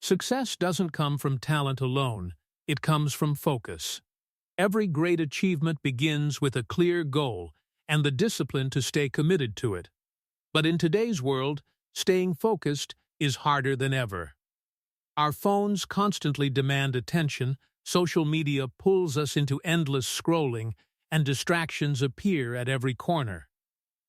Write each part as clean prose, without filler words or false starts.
Success doesn't come from talent alone, it comes from focus. Every great achievement begins with a clear goal and the discipline to stay committed to it. But in today's world, staying focused is harder than ever. Our phones constantly demand attention, social media pulls us into endless scrolling, and distractions appear at every corner.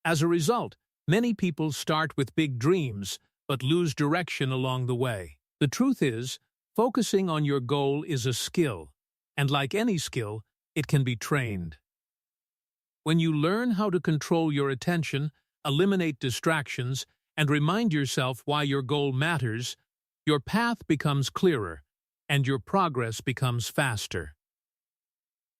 As a result, many people start with big dreams, but lose direction along the way. The truth is, focusing on your goal is a skill, and like any skill, it can be trained. When you learn how to control your attention, eliminate distractions, and remind yourself why your goal matters, your path becomes clearer, and your progress becomes faster.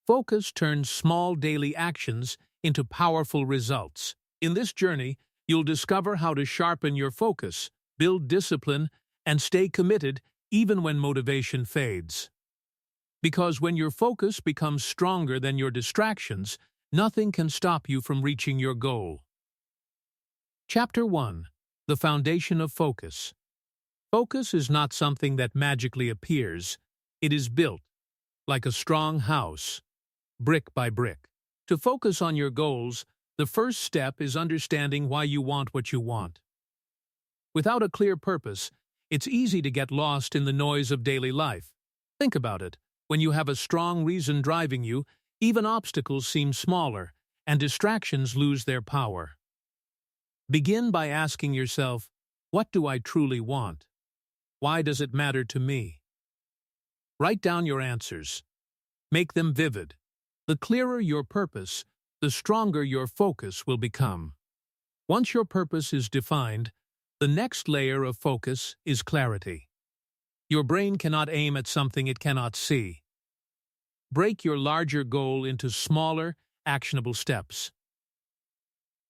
Focus turns small daily actions into powerful results. In this journey, you'll discover how to sharpen your focus, build discipline, and stay committed even when motivation fades. Because when your focus becomes stronger than your distractions, nothing can stop you from reaching your goal. Chapter 1. The Foundation of Focus. Focus is not something that magically appears. It is built, like a strong house, brick by brick. To focus on your goals, the first step is understanding why you want what you want. Without a clear purpose, it's easy to get lost in the noise of daily life. Think about it. When you have a strong reason driving you, even obstacles seem smaller, and distractions lose their power. Begin by asking yourself, what do I truly want? Why does it matter to me? Write down your answers. Make them vivid. The clearer your purpose, the stronger your focus will become. Once your purpose is defined, the next layer of focus is clarity. Your brain cannot aim at something it cannot see. Break your larger goal into smaller, actionable steps.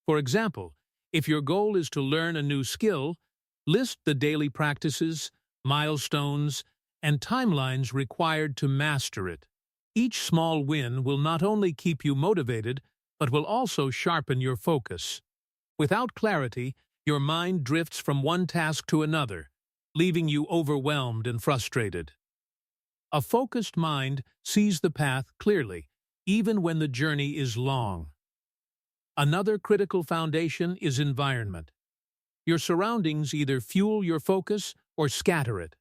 For example, if your goal is to learn a new skill, list the daily practices, milestones, and timelines required to master it. Each small win will not only keep you motivated, but will also sharpen your focus. Without clarity, your mind drifts from one task to another, leaving you overwhelmed and frustrated. A focused mind sees the path clearly, even when the journey is long. Another critical foundation is environment. Your surroundings either fuel your focus or scatter it.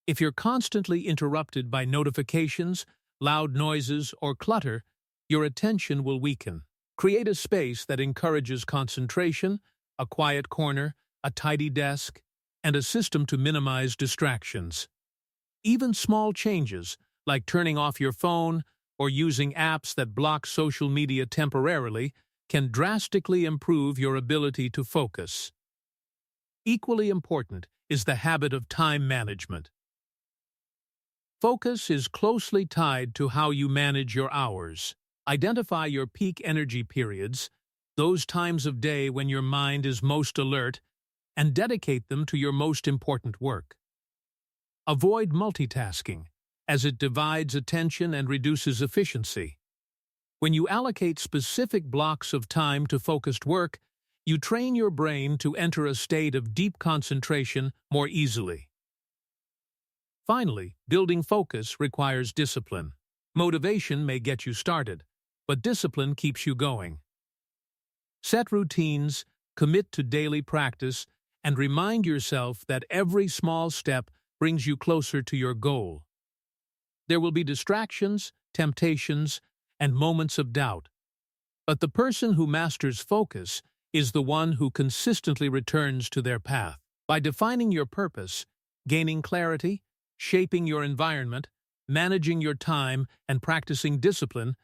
If you're constantly interrupted by notifications, loud noises, or clutter, your attention will weaken. Create a space that encourages concentration, a quiet corner, a tidy desk, and a system to minimize distractions. Even small changes, like turning off your phone or using apps that block social media temporarily, can drastically improve your ability to focus. Equally important is the habit of time management. Focus is closely tied to how you manage your hours. Identify your peak energy periods, those times of day when your mind is most alert, and dedicate them to your most important work. Avoid multitasking, as it divides attention and reduces efficiency. When you allocate specific blocks of time to focused work, you train your brain to enter a state of deep concentration more easily. Finally, building focus requires discipline. Motivation may get you started, but discipline keeps you going. Set routines, commit to daily practice, and remind yourself that every small step brings you closer to your goal. There will be distractions, temptations, and moments of doubt. But the person who masters focus is the one who consistently returns to their path. By defining your purpose, gaining clarity, shaping your environment, managing your time, and practicing discipline,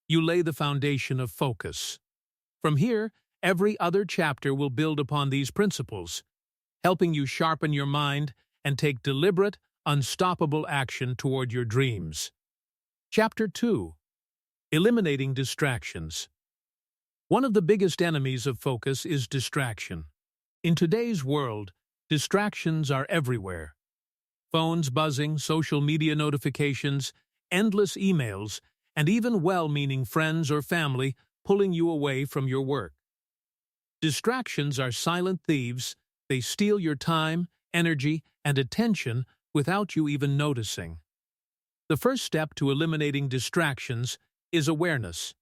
you lay the foundation of focus. From here, every other chapter will build upon these principles, helping you sharpen your mind and take deliberate, unstoppable action toward your dreams. Chapter 2. Eliminating Distractions. One of the biggest enemies of focus is distraction. In today's world, distractions are everywhere. Phones buzzing, social media notifications, endless emails, and even well-meaning friends or family pulling you away from your work. Distractions are silent thieves. They steal your time, energy, and attention without you even noticing. The first step to eliminating distractions is awareness.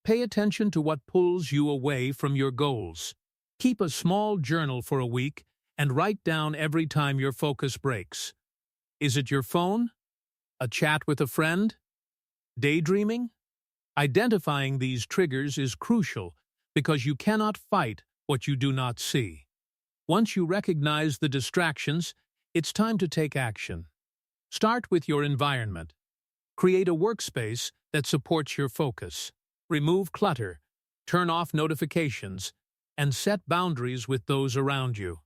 Pay attention to what pulls you away from your goals. Keep a small journal for a week and write down every time your focus breaks. Is it your phone? A chat with a friend? Daydreaming? Identifying these triggers is crucial because you cannot fight what you do not see. Once you recognize the distractions, it's time to take action. Start with your environment. Create a workspace that supports your focus. Remove clutter, turn off notifications, and set boundaries with those around you.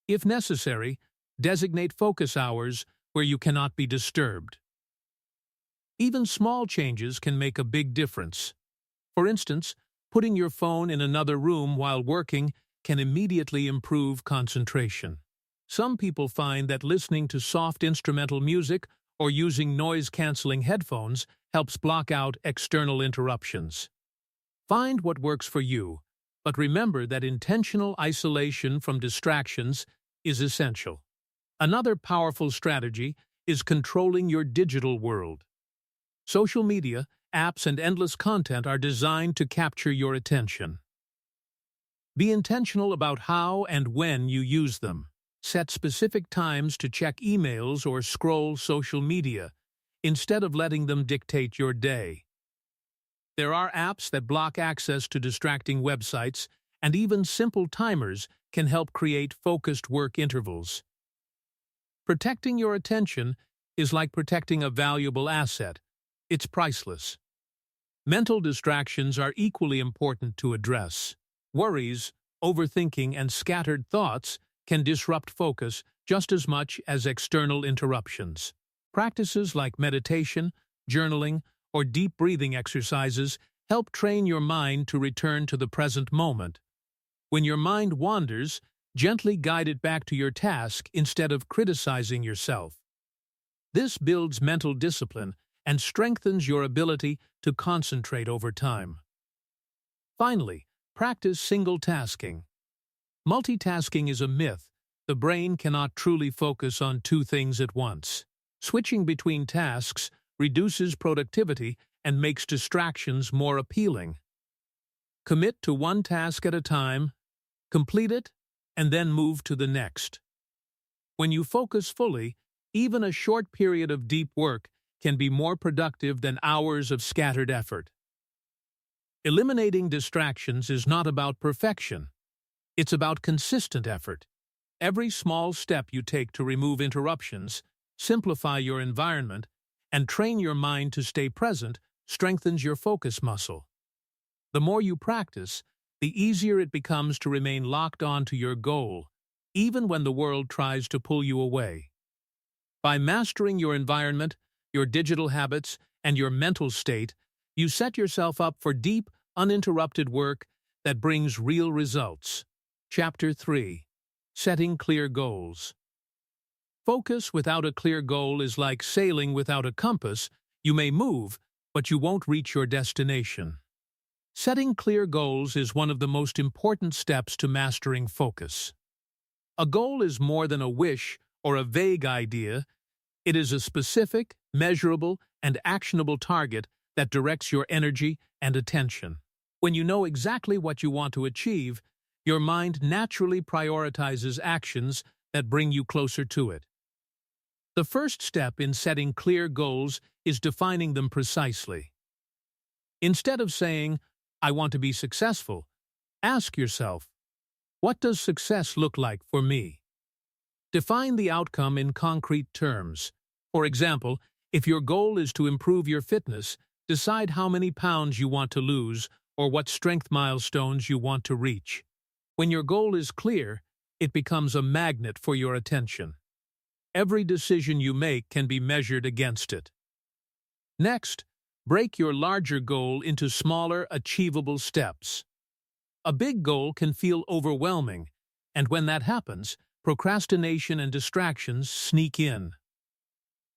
If necessary, designate focus hours where you cannot be disturbed. Even small changes can make a big difference. For instance, putting your phone in another room while working can immediately improve concentration. Some people find that listening to soft instrumental music or using noise-canceling headphones helps block out external interruptions. Find what works for you, but remember that intentional isolation from distractions is essential. Another powerful strategy is controlling your digital world. Social media, apps, and endless content are designed to capture your attention. Be intentional about how and when you use them. Set specific times to check emails or scroll social media, instead of letting them dictate your day. There are apps that block access to distracting websites, and even simple timers can help create focused work intervals. Protecting your attention is like protecting a valuable asset. It's priceless. Mental distractions are equally important to address. Worries, overthinking, and scattered thoughts can disrupt focus just as much as external interruptions. Practices like meditation, journaling, or deep breathing exercises help train your mind to return to the present moment. When your mind wanders, gently guide it back to your task instead of criticizing yourself. This builds mental discipline and strengthens your ability to concentrate over time. Finally, practice single-tasking. Multitasking is a myth. The brain cannot truly focus on two things at once. Switching between tasks reduces productivity and makes distractions more appealing. Commit to one task at a time, complete it, and then move to the next. When you focus fully, even a short period of deep work can be more productive than hours of scattered effort. Eliminating distractions is not about perfection. It's about consistent effort. Every small step you take to remove interruptions, simplify your environment, and train your mind to stay present strengthens your focus muscle. The more you practice, the easier it becomes to remain locked on to your goal, even when the world tries to pull you away. By mastering your environment, your digital habits, and your mental state, you set yourself up for deep, uninterrupted work that brings real results. Chapter 3. Setting Clear Goals. Focus without a clear goal is like sailing without a compass. You may move, but you won't reach your destination. Setting clear goals is one of the most important steps to mastering focus. A goal is more than a wish or a vague idea. It is a specific, measurable, and actionable target that directs your energy and attention. When you know exactly what you want to achieve, your mind naturally prioritizes actions that bring you closer to it. The first step in setting clear goals is defining them precisely. Instead of saying, "I want to be successful," ask yourself, "What does success look like for me?" Define the outcome in concrete terms. For example, if your goal is to improve your fitness, decide how many pounds you want to lose or what strength milestones you want to reach. When your goal is clear, it becomes a magnet for your attention. Every decision you make can be measured against it. Next, break your larger goal into smaller, achievable steps. A big goal can feel overwhelming, and when that happens, procrastination and distractions sneak in.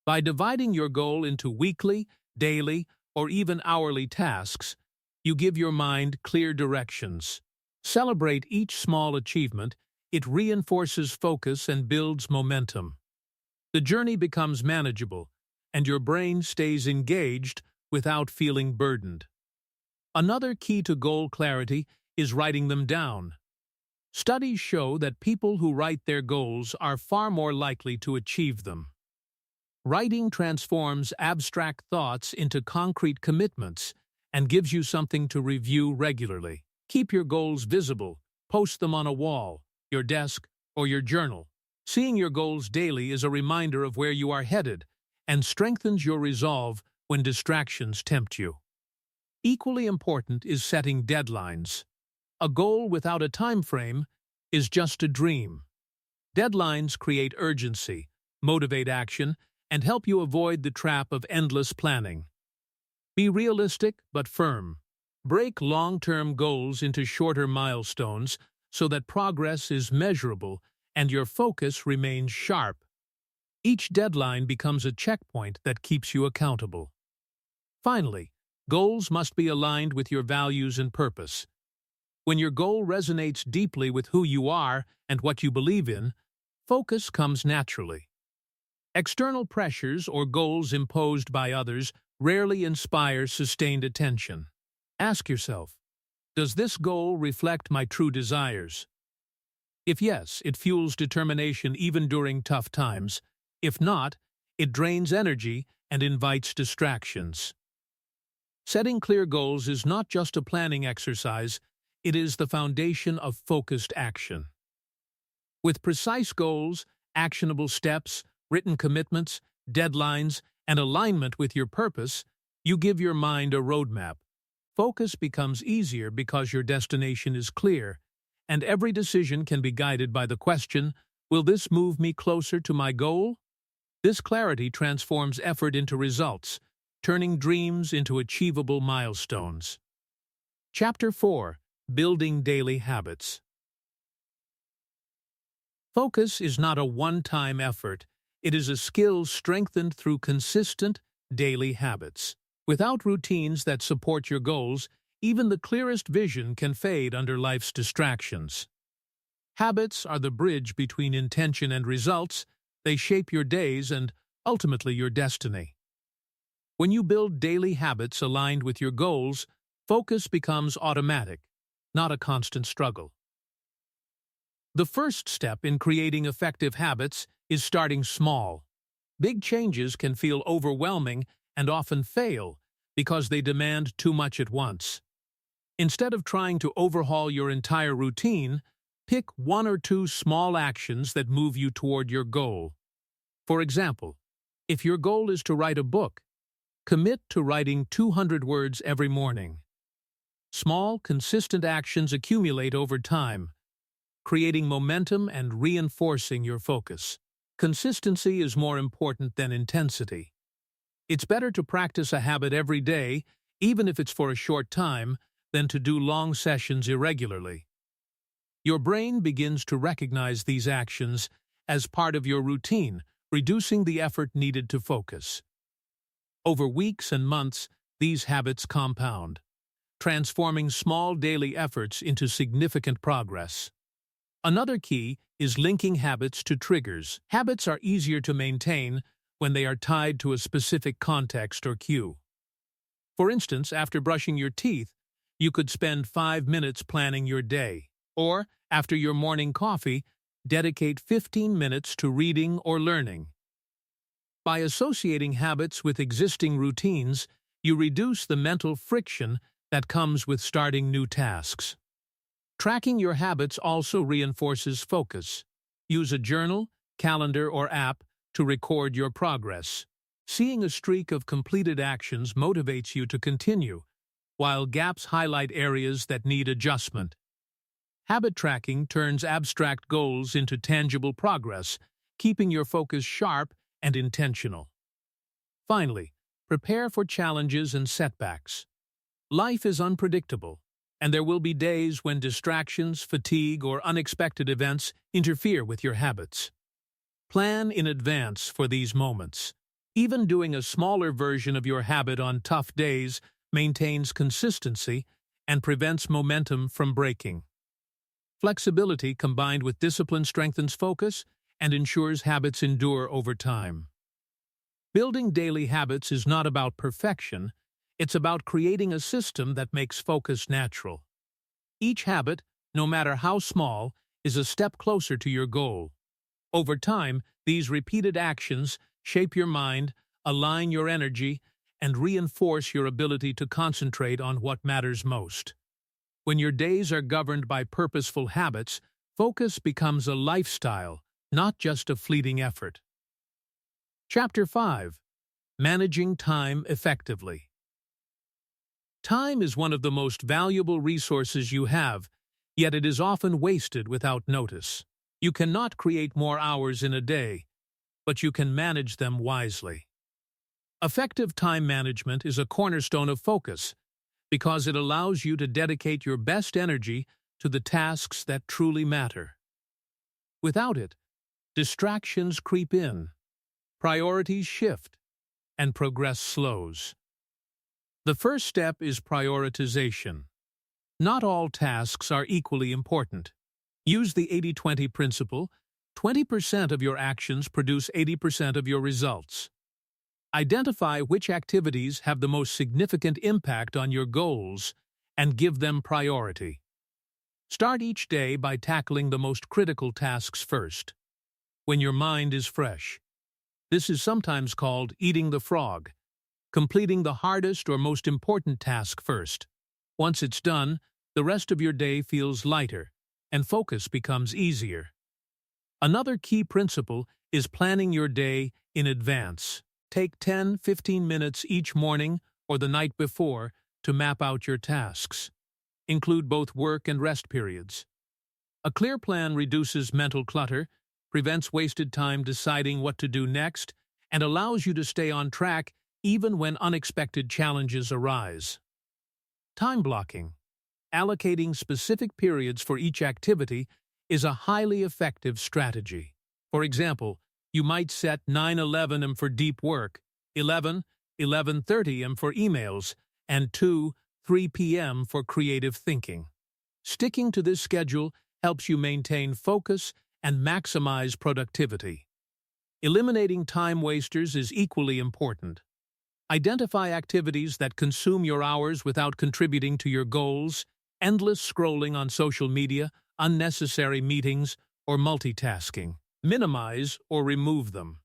By dividing your goal into weekly, daily, or even hourly tasks, you give your mind clear directions. Celebrate each small achievement. It reinforces focus and builds momentum. The journey becomes manageable, and your brain stays engaged without feeling burdened. Another key to goal clarity is writing them down. Studies show that people who write their goals are far more likely to achieve them. Writing transforms abstract thoughts into concrete commitments and gives you something to review regularly. Keep your goals visible. Post them on a wall, your desk, or your journal. Seeing your goals daily is a reminder of where you are headed and strengthens your resolve when distractions tempt you. Equally important is setting deadlines. A goal without a time frame is just a dream. Deadlines create urgency, motivate action, and help you avoid the trap of endless planning. Be realistic but firm. Break long-term goals into shorter milestones so that progress is measurable and your focus remains sharp. Each deadline becomes a checkpoint that keeps you accountable. Finally, goals must be aligned with your values and purpose. When your goal resonates deeply with who you are and what you believe in, focus comes naturally. External pressures or goals imposed by others rarely inspire sustained attention. Ask yourself, does this goal reflect my true desires? If yes, it fuels determination even during tough times. If not, it drains energy and invites distractions. Setting clear goals is not just a planning exercise, it is the foundation of focused action. With precise goals, actionable steps, written commitments, deadlines, and alignment with your purpose, you give your mind a roadmap. Focus becomes easier because your destination is clear, and every decision can be guided by the question, will this move me closer to my goal? This clarity transforms effort into results, turning dreams into achievable milestones. Chapter 4: Building Daily Habits. Focus is not a one-time effort. It is a skill strengthened through consistent, daily habits. Without routines that support your goals, even the clearest vision can fade under life's distractions. Habits are the bridge between intention and results. They shape your days and, ultimately, your destiny. When you build daily habits aligned with your goals, focus becomes automatic, not a constant struggle. The first step in creating effective habits is starting small. Big changes can feel overwhelming and often fail because they demand too much at once. Instead of trying to overhaul your entire routine, pick one or two small actions that move you toward your goal. For example, if your goal is to write a book, commit to writing 200 words every morning. Small, consistent actions accumulate over time, creating momentum and reinforcing your focus. Consistency is more important than intensity. It's better to practice a habit every day, even if it's for a short time, than to do long sessions irregularly. Your brain begins to recognize these actions as part of your routine, reducing the effort needed to focus. Over weeks and months, these habits compound, transforming small daily efforts into significant progress. Another key is linking habits to triggers. Habits are easier to maintain when they are tied to a specific context or cue. For instance, after brushing your teeth, you could spend 5 minutes planning your day. Or, after your morning coffee, dedicate 15 minutes to reading or learning. By associating habits with existing routines, you reduce the mental friction that comes with starting new tasks. Tracking your habits also reinforces focus. Use a journal, calendar, or app to record your progress. Seeing a streak of completed actions motivates you to continue, while gaps highlight areas that need adjustment. Habit tracking turns abstract goals into tangible progress, keeping your focus sharp and intentional. Finally, prepare for challenges and setbacks. Life is unpredictable, and there will be days when distractions, fatigue, or unexpected events interfere with your habits. Plan in advance for these moments. Even doing a smaller version of your habit on tough days maintains consistency and prevents momentum from breaking. Flexibility combined with discipline strengthens focus and ensures habits endure over time. Building daily habits is not about perfection, it's about creating a system that makes focus natural. Each habit, no matter how small, is a step closer to your goal. Over time, these repeated actions shape your mind, align your energy, and reinforce your ability to concentrate on what matters most. When your days are governed by purposeful habits, focus becomes a lifestyle, not just a fleeting effort. Chapter 5. Managing Time Effectively. Time is one of the most valuable resources you have, yet it is often wasted without notice. You cannot create more hours in a day, but you can manage them wisely. Effective time management is a cornerstone of focus because it allows you to dedicate your best energy to the tasks that truly matter. Without it, distractions creep in, priorities shift, and progress slows. The first step is prioritization. Not all tasks are equally important. Use the 80-20 principle. 20% of your actions produce 80% of your results. Identify which activities have the most significant impact on your goals and give them priority. Start each day by tackling the most critical tasks first, when your mind is fresh. This is sometimes called eating the frog, completing the hardest or most important task first. Once it's done, the rest of your day feels lighter, and focus becomes easier. Another key principle is planning your day in advance. Take 10-15 minutes each morning or the night before to map out your tasks. Include both work and rest periods. A clear plan reduces mental clutter, prevents wasted time deciding what to do next, and allows you to stay on track even when unexpected challenges arise. Time blocking. Allocating specific periods for each activity is a highly effective strategy. For example, you might set 9-11 am for deep work, 11-11:30 am for emails, and 2-3 p.m. for creative thinking. Sticking to this schedule helps you maintain focus and maximize productivity. Eliminating time wasters is equally important. Identify activities that consume your hours without contributing to your goals. Endless scrolling on social media, unnecessary meetings, or multitasking. Minimize or remove them.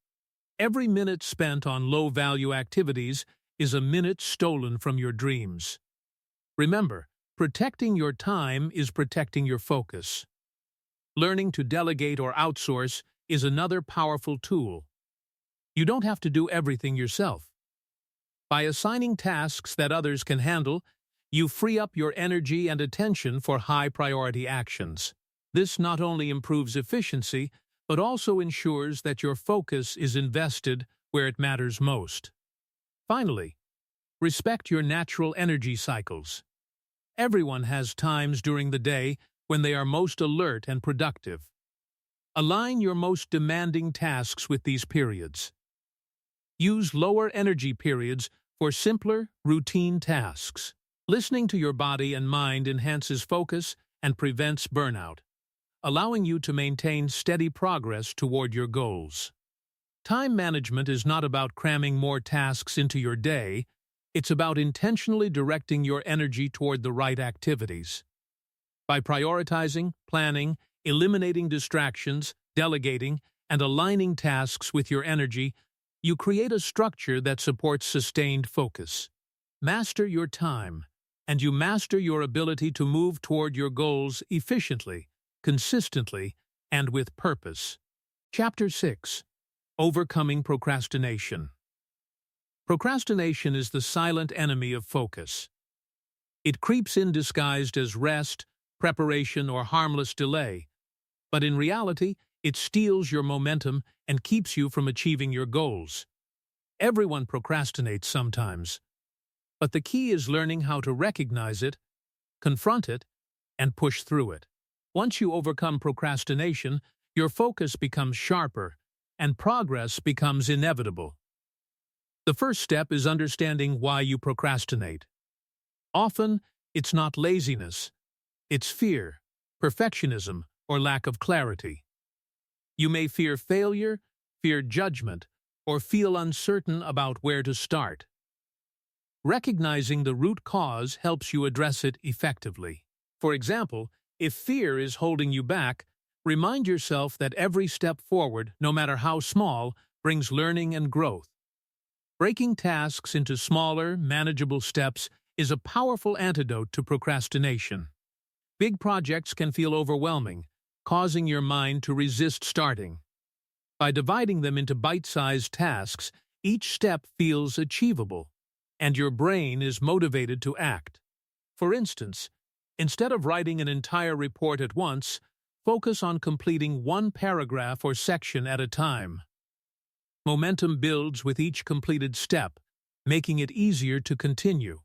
Every minute spent on low-value activities is a minute stolen from your dreams. Remember, protecting your time is protecting your focus. Learning to delegate or outsource is another powerful tool. You don't have to do everything yourself. By assigning tasks that others can handle, you free up your energy and attention for high-priority actions. This not only improves efficiency, but also ensures that your focus is invested where it matters most. Finally, respect your natural energy cycles. Everyone has times during the day when they are most alert and productive. Align your most demanding tasks with these periods. Use lower energy periods for simpler, routine tasks. Listening to your body and mind enhances focus and prevents burnout, allowing you to maintain steady progress toward your goals. Time management is not about cramming more tasks into your day, it's about intentionally directing your energy toward the right activities. By prioritizing, planning, eliminating distractions, delegating, and aligning tasks with your energy, you create a structure that supports sustained focus. Master your time, and you master your ability to move toward your goals efficiently, consistently, and with purpose. Chapter 6. Overcoming Procrastination. Procrastination is the silent enemy of focus. It creeps in disguised as rest, preparation, or harmless delay, but in reality, it steals your momentum and keeps you from achieving your goals. Everyone procrastinates sometimes, but the key is learning how to recognize it, confront it, and push through it. Once you overcome procrastination, your focus becomes sharper, and progress becomes inevitable. The first step is understanding why you procrastinate. Often, it's not laziness, it's fear, perfectionism, or lack of clarity. You may fear failure, fear judgment, or feel uncertain about where to start. Recognizing the root cause helps you address it effectively. For example, if fear is holding you back, remind yourself that every step forward, no matter how small, brings learning and growth. Breaking tasks into smaller, manageable steps is a powerful antidote to procrastination. Big projects can feel overwhelming, causing your mind to resist starting. By dividing them into bite-sized tasks, each step feels achievable, and your brain is motivated to act. For instance, instead of writing an entire report at once, focus on completing one paragraph or section at a time. Momentum builds with each completed step, making it easier to continue.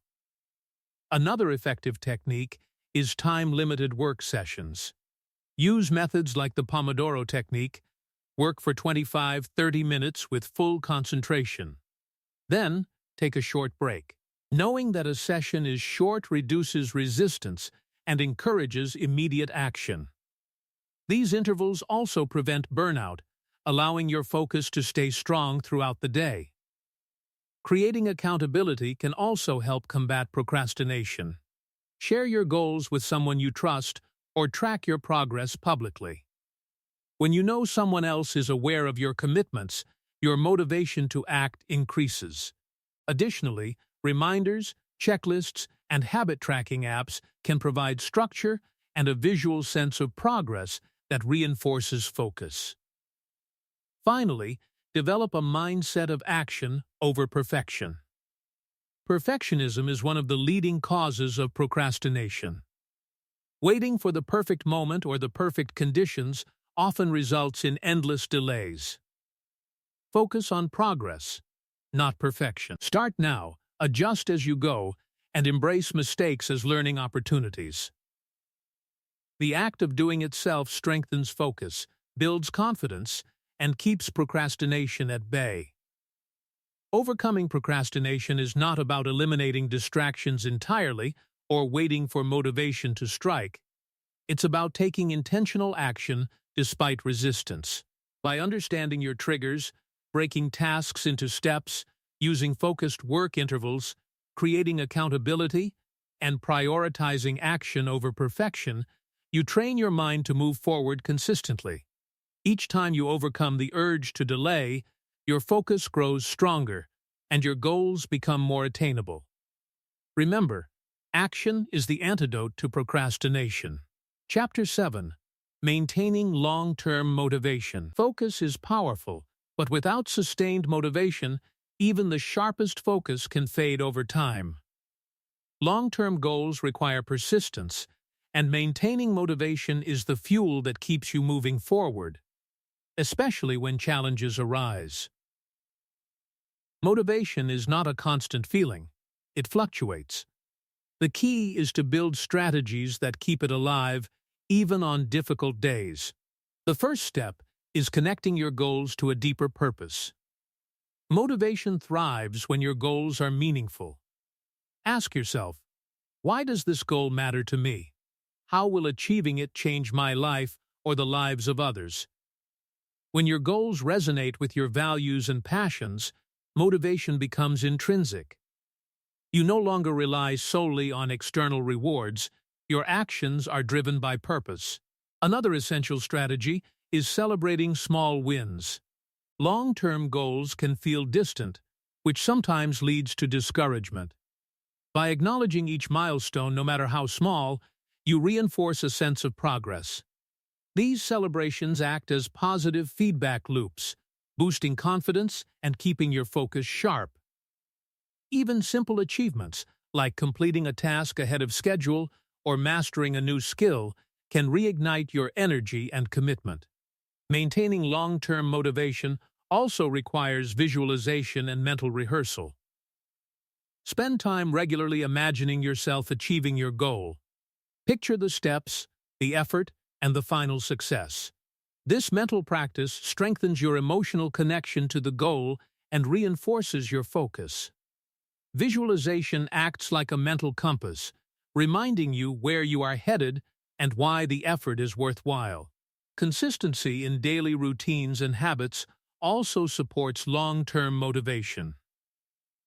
Another effective technique is time-limited work sessions. Use methods like the Pomodoro technique. Work for 25-30 minutes with full concentration. Then, take a short break. Knowing that a session is short reduces resistance and encourages immediate action. These intervals also prevent burnout, allowing your focus to stay strong throughout the day. Creating accountability can also help combat procrastination. Share your goals with someone you trust or track your progress publicly. When you know someone else is aware of your commitments, your motivation to act increases. Additionally, reminders, checklists, and habit tracking apps can provide structure and a visual sense of progress that reinforces focus. Finally, develop a mindset of action over perfection. Perfectionism is one of the leading causes of procrastination. Waiting for the perfect moment or the perfect conditions often results in endless delays. Focus on progress, not perfection. Start now, adjust as you go, and embrace mistakes as learning opportunities. The act of doing itself strengthens focus, builds confidence, and keeps procrastination at bay. Overcoming procrastination is not about eliminating distractions entirely or waiting for motivation to strike. It's about taking intentional action despite resistance. By understanding your triggers, breaking tasks into steps, using focused work intervals, creating accountability, and prioritizing action over perfection, you train your mind to move forward consistently. Each time you overcome the urge to delay, your focus grows stronger, and your goals become more attainable. Remember, action is the antidote to procrastination. Chapter 7. Maintaining long-term motivation. Focus is powerful, but without sustained motivation, even the sharpest focus can fade over time. Long-term goals require persistence, and maintaining motivation is the fuel that keeps you moving forward, especially when challenges arise. Motivation is not a constant feeling. It fluctuates. The key is to build strategies that keep it alive, even on difficult days. The first step is connecting your goals to a deeper purpose. Motivation thrives when your goals are meaningful. Ask yourself, why does this goal matter to me? How will achieving it change my life or the lives of others? When your goals resonate with your values and passions, motivation becomes intrinsic. You no longer rely solely on external rewards. Your actions are driven by purpose. Another essential strategy is celebrating small wins. Long-term goals can feel distant, which sometimes leads to discouragement. By acknowledging each milestone, no matter how small, you reinforce a sense of progress. These celebrations act as positive feedback loops, boosting confidence and keeping your focus sharp. Even simple achievements, like completing a task ahead of schedule or mastering a new skill, can reignite your energy and commitment. Maintaining long-term motivation also requires visualization and mental rehearsal. Spend time regularly imagining yourself achieving your goal. Picture the steps, the effort, and the final success. This mental practice strengthens your emotional connection to the goal and reinforces your focus. Visualization acts like a mental compass, reminding you where you are headed and why the effort is worthwhile. Consistency in daily routines and habits also supports long-term motivation.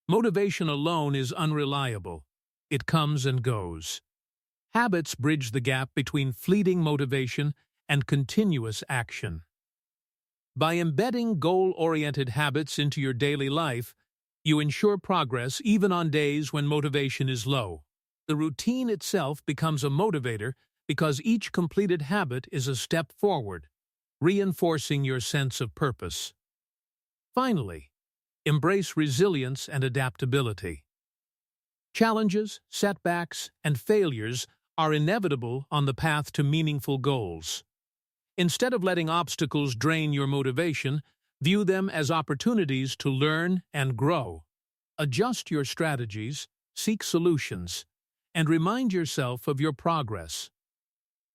Motivation alone is unreliable. It comes and goes. Habits bridge the gap between fleeting motivation and continuous action. By embedding goal-oriented habits into your daily life, you ensure progress even on days when motivation is low. The routine itself becomes a motivator because each completed habit is a step forward, reinforcing your sense of purpose. Finally, embrace resilience and adaptability. Challenges, setbacks, and failures are inevitable on the path to meaningful goals. Instead of letting obstacles drain your motivation, view them as opportunities to learn and grow. Adjust your strategies, seek solutions, and remind yourself of your progress.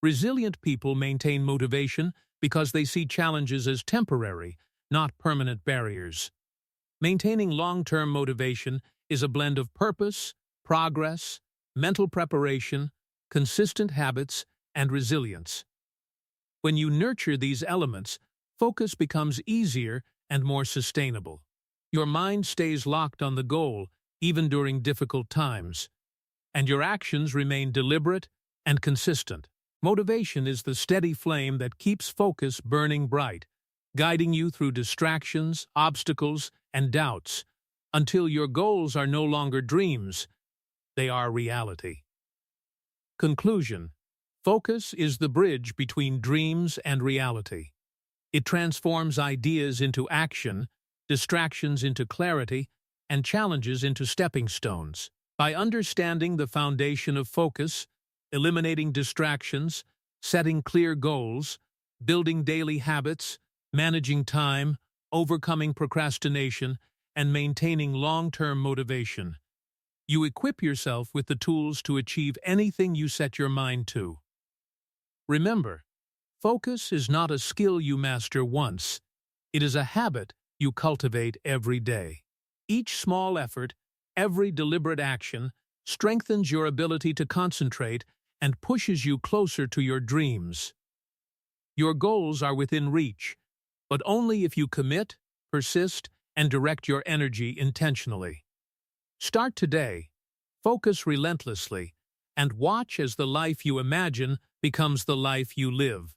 Resilient people maintain motivation because they see challenges as temporary, not permanent barriers. Maintaining long-term motivation is a blend of purpose, progress, mental preparation, consistent habits, and resilience. When you nurture these elements, focus becomes easier and more sustainable. Your mind stays locked on the goal, even during difficult times, and your actions remain deliberate and consistent. Motivation is the steady flame that keeps focus burning bright, guiding you through distractions, obstacles, and doubts, until your goals are no longer dreams, they are reality. Conclusion: focus is the bridge between dreams and reality. It transforms ideas into action, distractions into clarity, and challenges into stepping stones. By understanding the foundation of focus, eliminating distractions, setting clear goals, building daily habits, managing time, overcoming procrastination, and maintaining long-term motivation, you equip yourself with the tools to achieve anything you set your mind to. Remember, focus is not a skill you master once. It is a habit you cultivate every day. Each small effort, every deliberate action, strengthens your ability to concentrate and pushes you closer to your dreams. Your goals are within reach, but only if you commit, persist, and direct your energy intentionally. Start today, focus relentlessly, and watch as the life you imagine becomes the life you live.